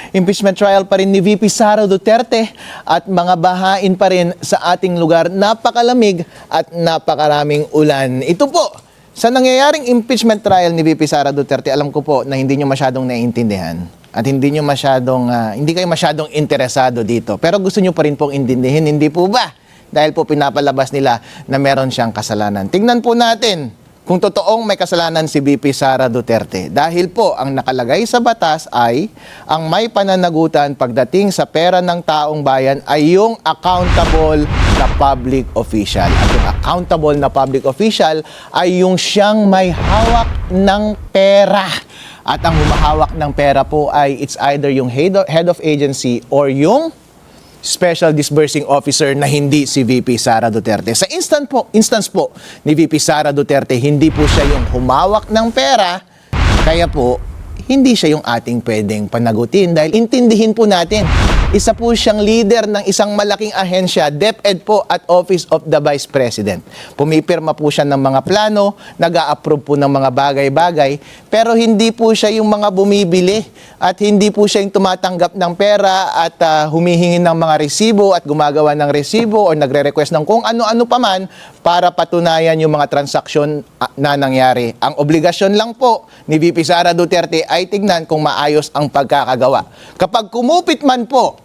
Impeachment trial pa rin ni VP Sara Duterte at mga bahain pa rin sa ating lugar. Napakalamig at napakaraming ulan. Ito po, sa nangyayaring impeachment trial ni VP Sara Duterte, alam ko po na hindi nyo masyadong naiintindihan at hindi kayo masyadong interesado dito. Pero gusto nyo pa rin pong intindihin, hindi po ba? Dahil po pinapalabas nila na meron siyang kasalanan. Tingnan po natin kung totoong may kasalanan si VP Sara Duterte. Dahil po, ang nakalagay sa batas ay ang may pananagutan pagdating sa pera ng taong bayan ay yung accountable na public official. At yung accountable na public official ay yung siyang may hawak ng pera. At ang humahawak ng pera po ay it's either yung head of agency or yung Special Disbursing Officer na hindi si VP Sara Duterte. Sa instance po ni VP Sara Duterte, hindi po siya yung humawak ng pera, kaya po hindi siya yung ating pwedeng panagutin. Dahil intindihin po natin, isa po siyang leader ng isang malaking ahensya, DepEd po at Office of the Vice President. Pumipirma po siya ng mga plano, nag-a-approve po ng mga bagay-bagay, pero hindi po siya yung mga bumibili at hindi po siya yung tumatanggap ng pera at humihingi ng mga resibo at gumagawa ng resibo o nagre-request ng kung ano-ano pa man para patunayan yung mga transaksyon na nangyari. Ang obligasyon lang po ni VP Sara Duterte ay tignan kung maayos ang pagkakagawa. Kapag kumupit man po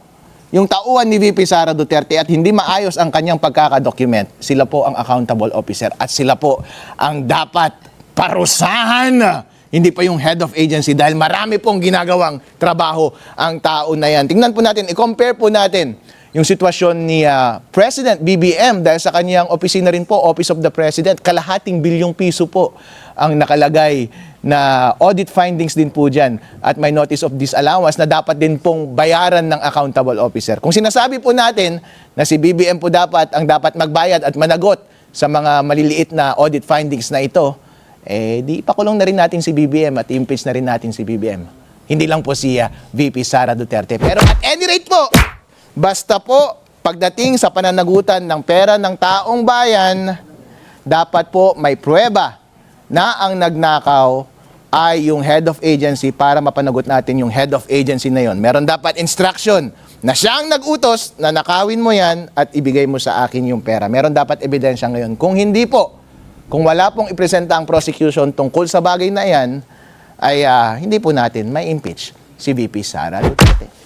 yung tauhan ni VP Sara Duterte at hindi maayos ang kanyang pagkakadocument, sila po ang accountable officer at sila po ang dapat parusahan. Hindi pa yung head of agency dahil marami pong ginagawang trabaho ang tao na yan. Tingnan po natin, i-compare po natin yung sitwasyon ni President BBM dahil sa kanyang opisina rin po, Office of the President, kalahating bilyong piso po ang nakalagay na audit findings din po dyan at may notice of disallowance na dapat din pong bayaran ng accountable officer. Kung sinasabi po natin na si BBM po ang dapat magbayad at managot sa mga maliliit na audit findings na ito, di ipakulong na rin natin si BBM at impeach na rin natin si BBM. Hindi lang po si VP Sara Duterte. Pero at any rate po, basta po pagdating sa pananagutan ng pera ng taong bayan, dapat po may pruweba na ang nagnakaw ay yung head of agency para mapanagot natin yung head of agency na yon. Meron dapat instruction na siyang nag-utos na nakawin mo yan at ibigay mo sa akin yung pera. Meron dapat ebidensya ngayon. Kung hindi po, kung wala pong ipresenta ang prosecution tungkol sa bagay na yan, ay hindi po natin may impeach si VP Sara Duterte.